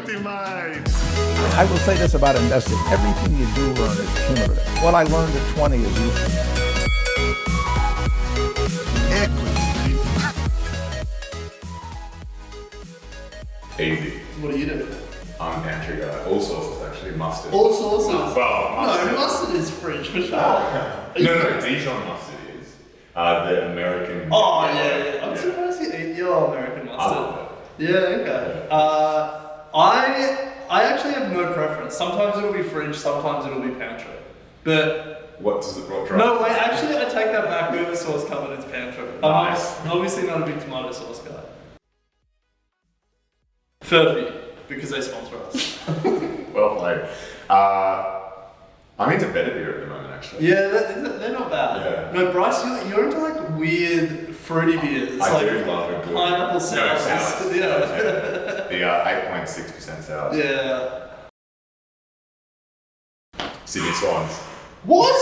I will say this about investing. Everything you do learn is cumulative. What I learned at 20 is useful. Easy. What do you do? I'm a pantry guy. All sauces actually. Mustard. All sauces? Well, mustard. No, mustard is fridge for sure. No, Dijon mustard is. The American... Oh, yeah. I'm surprised you eat your American mustard. Yeah, okay. I actually have no preference. Sometimes it'll be fridge, sometimes it'll be pantry. But... What drives? No, wait, actually I take that back. Whoever sauce cupboard is pantry. Nice. I'm obviously not a big tomato sauce guy. Furphy, because they sponsor us. Well played. I'm into better beer at the moment, actually. Yeah, they're not bad. Yeah. No, Bryce, you're into like weird fruity beers. I like do love a good... pineapple sours. sours. Yeah. The 8.6% sours. Yeah. Sydney Swans. What?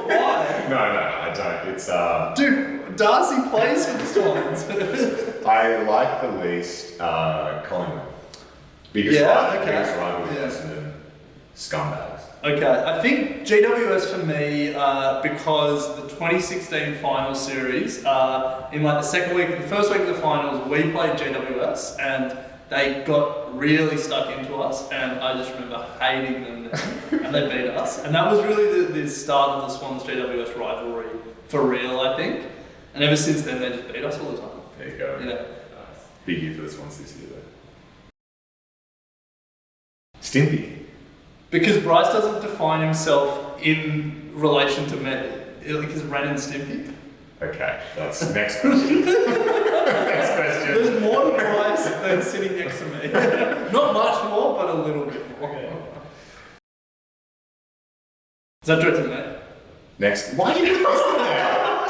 Why? No, I don't. It's Dude, Darcy plays for the Swans. I like the least Collingwood. Biggest rival is Essendon scumbags. Okay, I think GWS for me, because the 2016 final series, in like the first week of the finals, we played GWS and they got really stuck into us, and I just remember hating them then, and they beat us. And that was really the start of the Swans GWS rivalry for real, I think. And ever since then, they just beat us all the time. There you go. Yeah. Nice. Big year for the Swans this year, though. Stimpy. Because Bryce doesn't define himself in relation to me. Like his Ren and Stimpy. Okay, that's the next question. Next question. There's more to Bryce than sitting next to me. Not much more, but a little bit more. Okay. Is that directed at me? Next. Why are you posting that?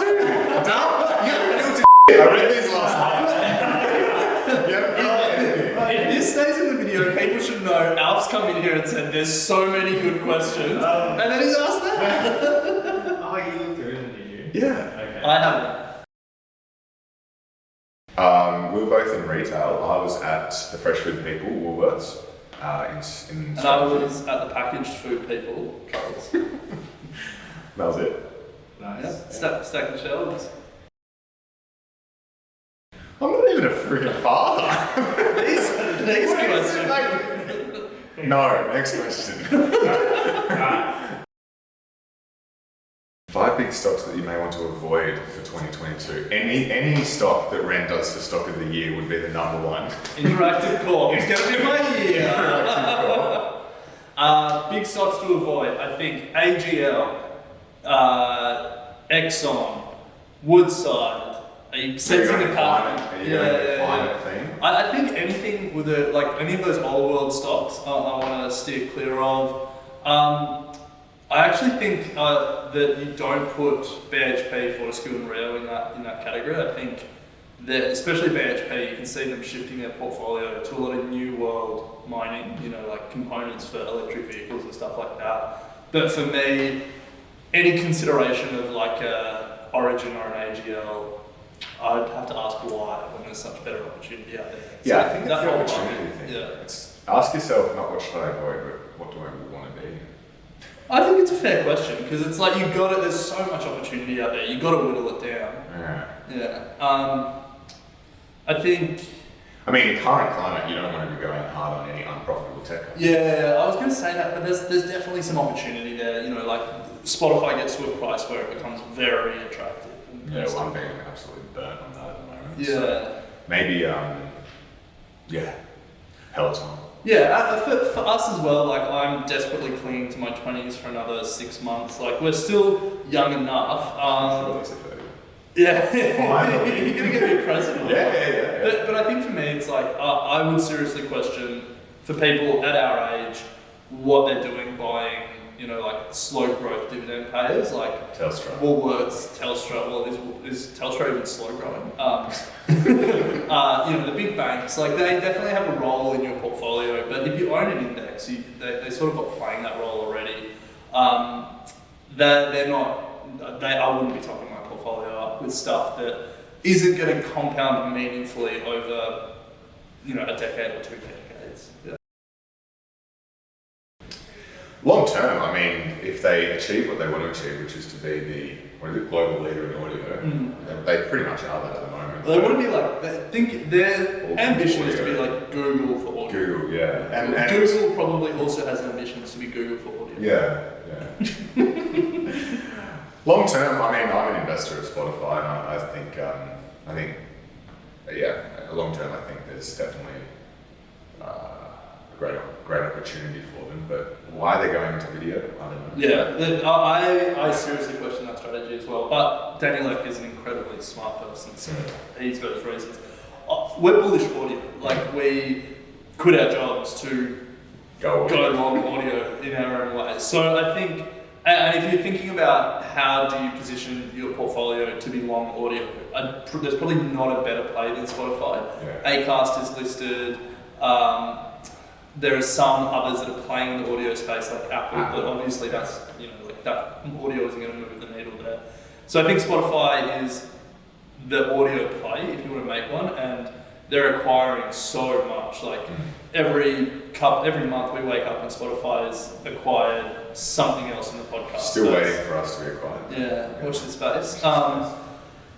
Dude, I read these last night. If this stays in the video, people should know Alf's come in here and said there's so many good questions, and then he's asked that. Oh, you looked through them, did you? Yeah. Okay. I haven't. We were both in retail. I was at the fresh food people, Woolworths, in And I was at the packaged food people, Coles. That was it. Nice. Yeah, stack the shelves. I'm not even a freaking father. Next question. No, next question. 5 big stocks that you may want to avoid for 2022. Any stock that Ren does for stock of the year would be the number one. Interactive Corp. It's going to be my year. Interactive Corp. Big stocks to avoid. I think AGL, Exxon, Woodside. Are you sensing a pattern? Are you going to climate theme? I think anything with any of those old world stocks, I want to steer clear of. I actually think that you don't put BHP, Fortescue and Rio in that category. I think that especially BHP, you can see them shifting their portfolio to a lot of new world mining, like components for electric vehicles and stuff like that. But for me, any consideration of like a Origin or an AGL, I'd have to ask why when there's such better opportunity out there. Yeah, So I think that that's the whole opportunity thing. Yeah. It's ask yourself not what should I avoid, but what do I want to be? I think it's a fair question because it's like there's so much opportunity out there, you've got to whittle it down. Yeah. Yeah. I think... I mean, in current climate, you don't want to be going hard on any unprofitable tech. Yeah, I was going to say that, but there's definitely some opportunity there. Like Spotify gets to a price where it becomes very attractive. Yeah, well, I'm being absolutely burnt on that at the moment. Yeah. So maybe, Peloton. Yeah, for us as well, like I'm desperately clinging to my 20s for another 6 months. Like we're still young enough. Yeah, Finally. you're going to get me president. Yeah. But I think for me, it's like I would seriously question for people at our age what they're doing buying, like slow growth dividend payers like Telstra. Woolworths, Telstra. Well, is Telstra even slow growing? The big banks, like they definitely have a role in your portfolio. But if you own an index, they sort of got playing that role already. They're not. I wouldn't be topping my portfolio up with stuff that isn't going to compound meaningfully over a decade or 2 decades. Yeah. Long term, I mean, if they achieve what they want to achieve, which is to be the global leader in audio, they pretty much are that at the moment. They want to be like, they think their ambition is to be like Google for audio. Google, yeah. And Google probably also has ambitions to be Google for audio. Yeah. Long term, I mean, I'm an investor of Spotify, and I think, long term, I think there's definitely a great opportunity for them. But why they're going into video, I don't know. Yeah, I seriously question that strategy as well. But Daniel Ek is an incredibly smart person, so he's got his reasons. We're bullish audio. Like, we quit our jobs to go long audio in our own way. So I think, and if you're thinking about how do you position your portfolio to be long audio, there's probably not a better play than Spotify. Yeah. Acast is listed. There are some others that are playing in the audio space, like Apple, but obviously that's, that audio isn't going to move the needle there. So I think Spotify is the audio play if you want to make one, and they're acquiring so much. Like every month we wake up and Spotify has acquired something else in the podcast Still space. waiting for us to be acquired. Yeah, watch this space.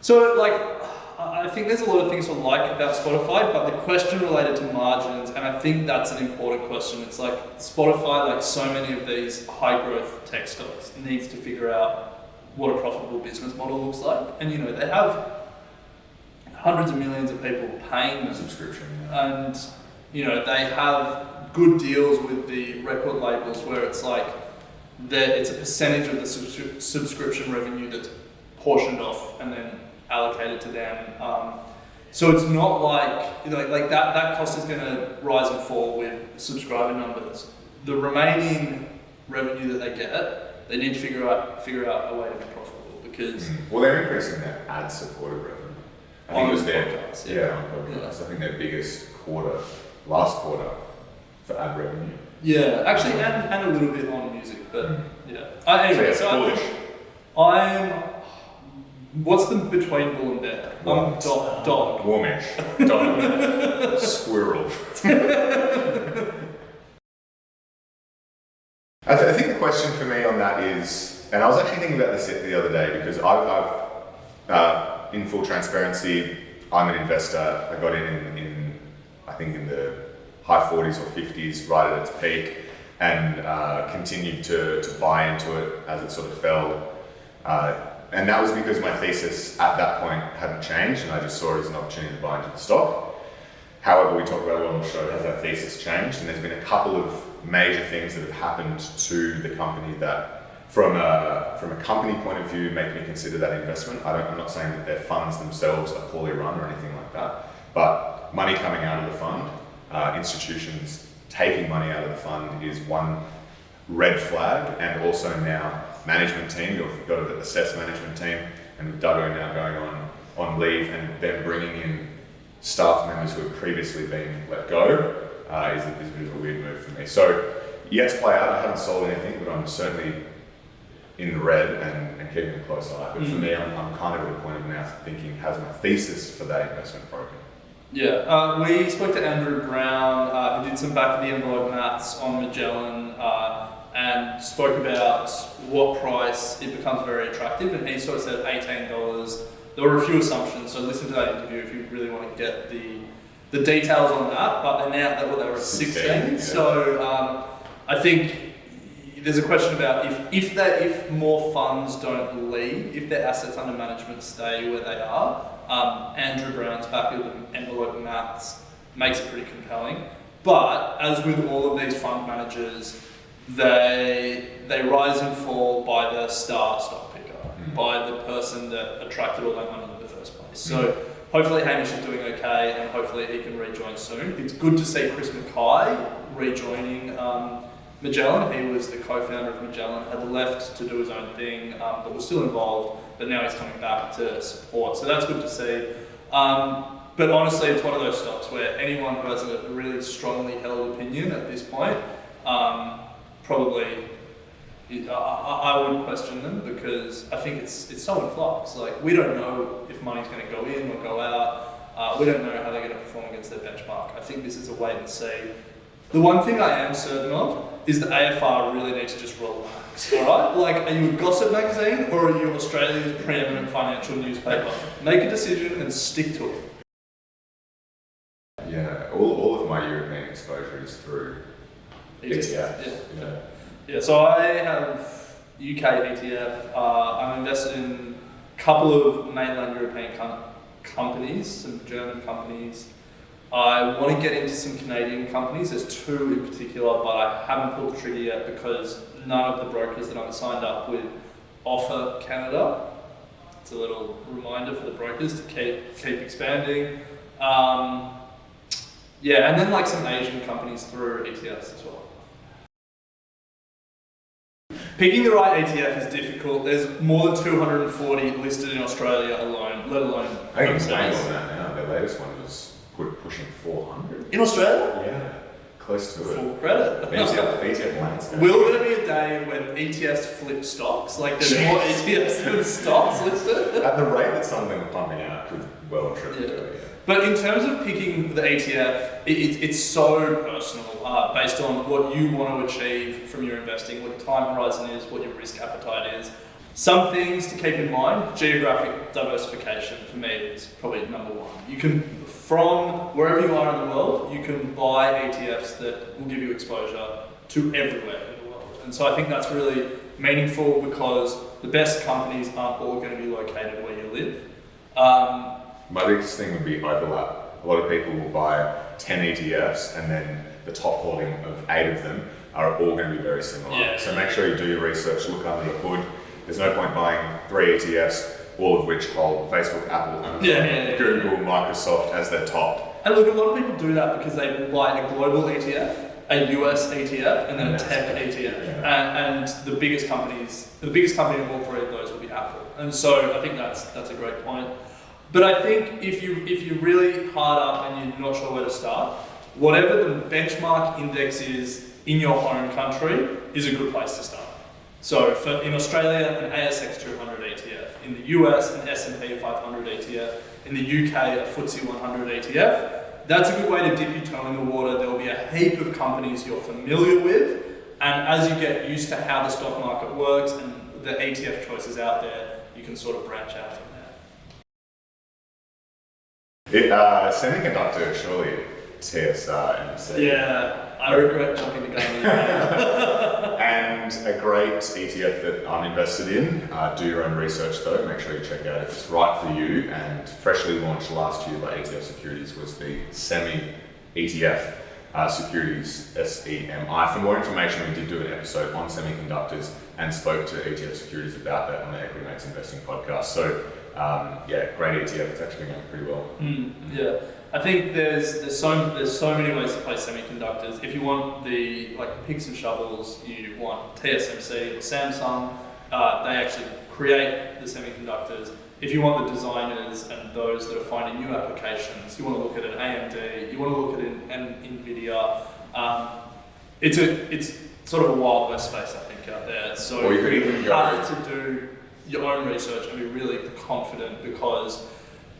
So like, I think there's a lot of things to like about Spotify, but the question related to margins, and I think that's an important question. It's like Spotify, like so many of these high growth tech stocks, needs to figure out what a profitable business model looks like. And they have hundreds of millions of people paying them. Subscription. And they have good deals with the record labels where it's like it's a percentage of the subscription revenue that's portioned off and then allocated to them. So it's not like that cost is going to rise and fall with subscriber numbers. The remaining revenue that they get, they need to figure out a way to be profitable because they're increasing their ad supported revenue. I think it was their podcasts. On podcasts. I think their biggest last quarter for ad revenue. Yeah, actually, and a little bit on music, but anyway, bullish. What's the between bull and bear? Dog. Warmish. Dog. Squirrel. I think the question for me on that is, and I was actually thinking about this the other day because I've in full transparency, I'm an investor. I got in I think in the high 40s or 50s, right at its peak, and continued to buy into it as it sort of fell. And that was because my thesis at that point hadn't changed, and I just saw it as an opportunity to buy into the stock. However, we talk about it on the show, has our thesis changed? And there's been a couple of major things that have happened to the company that, from a company point of view, make me consider that investment. I'm not saying that their funds themselves are poorly run or anything like that, but money coming out of the fund, institutions taking money out of the fund is one red flag, and also now management team, you've got to assess management team, and with Duggo now going on leave and then bringing in staff members who have previously been let go is a bit of a weird move for me. So yet to play out, I haven't sold anything, but I'm certainly in the red and keeping a close eye. But for me, I'm kind of at a point of now thinking, has my thesis for that investment broken? Yeah, we spoke to Andrew Brown, who did some back of the envelope maths on Magellan, and spoke about what price it becomes very attractive, and he sort of said $18. There were a few assumptions, so listen to that interview if you really want to get the details on that, but they're now they were at 16. Yeah. So I think there's a question about if more funds don't leave, if their assets under management stay where they are, Andrew Brown's back of the envelope maths makes it pretty compelling. But as with all of these fund managers, they rise and fall by the stock picker, by the person that attracted all that money in the first place. So hopefully Hamish is doing okay, and hopefully he can rejoin soon. It's good to see Chris Mackay rejoining Magellan. He was the co-founder of Magellan, had left to do his own thing, but was still involved, but now he's coming back to support. So that's good to see. But honestly, it's one of those stocks where anyone who has a really strongly held opinion at this point, probably I would question them, because I think it's so in flux. Like, we don't know if money's going to go in or go out. We don't know how they're going to perform perform against their benchmark. I think this is a wait and see. The one thing I am certain of is the AFR really needs to just relax, alright? Like, are you a gossip magazine or are you Australia's preeminent financial newspaper? Make a decision and stick to it. Yeah, all of my European exposure is through ETFs. Yeah, so I have UK ETF. I'm invested in a couple of mainland European companies, some German companies. I want to get into some Canadian companies. There's two in particular, but I haven't pulled the trigger yet because none of the brokers that I'm signed up with offer Canada. It's a little reminder for the brokers to keep expanding. Yeah, and then like some Asian companies through ETFs as well. Picking the right ETF is difficult. There's more than 240 listed in Australia alone, let alone I think it's way overseas. more than that now. Their latest one was pushing 400. In Australia? Yeah, close to it. Full credit. ETF landscape. Will there be a day when ETFs flip stocks? Like there's more ETFs than stocks listed? At the rate that some of them are pumping out, could well and truly do it. Yeah. But in terms of picking the ETF, it's so personal, based on what you want to achieve from your investing, what your time horizon is, what your risk appetite is. Some things to keep in mind: geographic diversification for me is probably number one. You can, from wherever you are in the world, you can buy ETFs that will give you exposure to everywhere in the world. And so I think that's really meaningful because the best companies aren't all going to be located where you live. My biggest thing would be overlap. A lot of people will buy 10 ETFs and then the top holding of 8 of them are all going to be very similar. Yeah. So make sure you do your research, look under the hood. There's no point buying 3 ETFs, all of which hold Facebook, Apple, Amazon, Google, Microsoft as their top. And look, a lot of people do that because they buy a global ETF, a US ETF, and then a tech ETF. Yeah. And the biggest company of all 3 of those will be Apple. And so I think that's a great point. But I think if you're really hard up and you're not sure where to start, whatever the benchmark index is in your home country is a good place to start. So in Australia, an ASX 200 ETF. In the US, an S&P 500 ETF. In the UK, a FTSE 100 ETF. That's a good way to dip your toe in the water. There will be a heap of companies you're familiar with. And as you get used to how the stock market works and the ETF choices out there, you can sort of branch out from there. Semiconductor, surely TSR, MSC. Yeah, I regret jumping the gun. And a great ETF that I'm invested in. Do your own research though, make sure you check out if it's right for you. And freshly launched last year by ETF Securities was the Semi ETF Securities, SEMI. For more information, we did do an episode on semiconductors and spoke to ETF Securities about that on the Equity Mates Investing podcast. So yeah, great ETF. It's actually going pretty well. Yeah, I think there's so many ways to play semiconductors. If you want the picks and shovels, you want TSMC or Samsung. They actually create the semiconductors. If you want the designers and those that are finding new applications, you want to look at an AMD. You want to look at an Nvidia. It's sort of a Wild West space, I think, out there. So Or you could even go have to do your own research and be really confident because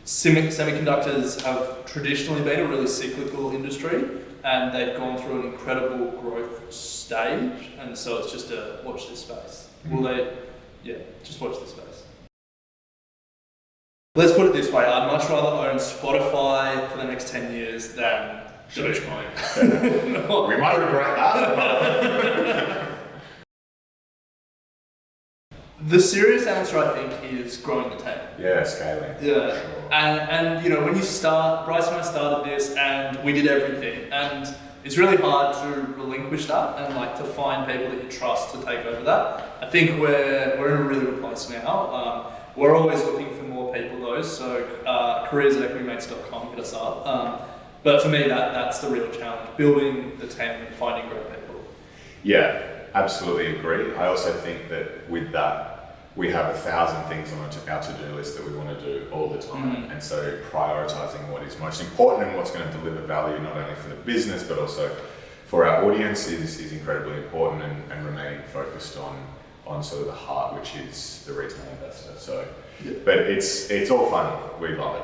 semiconductors have traditionally been a really cyclical industry and they've gone through an incredible growth stage, and so it's just a watch this space. Just watch this space. Let's put it this way, I'd much rather own Spotify for the next 10 years than Dogecoin. We might regret that. The serious answer, I think, is growing the team. Yeah, scaling. Yeah, Sure. and you know, when you start, Bryce and I started this, and we did everything, and it's really hard to relinquish that and to find people that you trust to take over that. I think we're in a really good place now. We're always looking for more people though, so careers@equitymates.com, hit us up. But for me, that's the real challenge: building the team and finding great people. Yeah, absolutely agree. I also think that with that, we have 1,000 things on our to-do list that we want to do all the time. And so prioritizing what is most important and what's going to deliver value not only for the business but also for our audience is incredibly important, and remaining focused on sort of the heart, which is the retail investor. So, but it's all fun. We love it.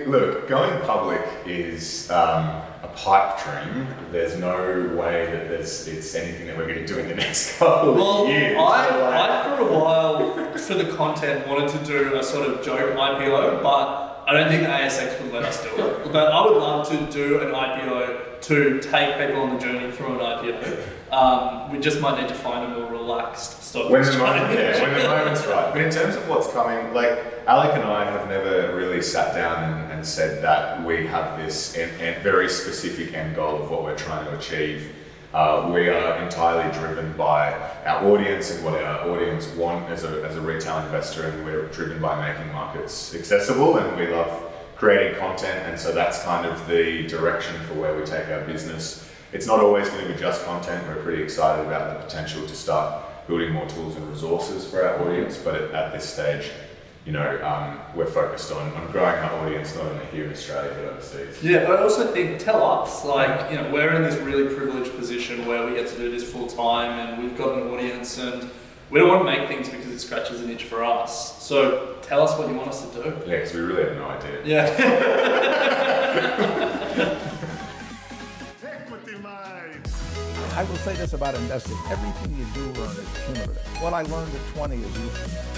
Look, going public is a pipe dream. There's no way that it's anything that we're going to do in the next couple of years. I for a while, for the content, wanted to do a sort of joke IPO, but I don't think the ASX would let us do it. But I would love to do an IPO to take people on the journey through an IPO. We just might need to find a more relaxed stock when the exchange. moment's right. But in terms of what's coming, like Alec and I have never really sat down and said that we have this very specific end goal of what we're trying to achieve. We are entirely driven by our audience and what our audience want as a retail investor, and we're driven by making markets accessible, and we love creating content, and so that's kind of the direction for where we take our business. It's not always going to be just content. We're pretty excited about the potential to start building more tools and resources for our audience, but at this stage, we're focused on growing our audience, not only here in Australia but overseas. Yeah, but I also think, tell us, we're in this really privileged position where we get to do this full time, and we've got an audience, and we don't want to make things because it scratches an itch for us. So tell us what you want us to do. Yeah, because we really have no idea. Yeah. I will say this about investing. Everything you do learn is cumulative. What I learned at 20 is useful.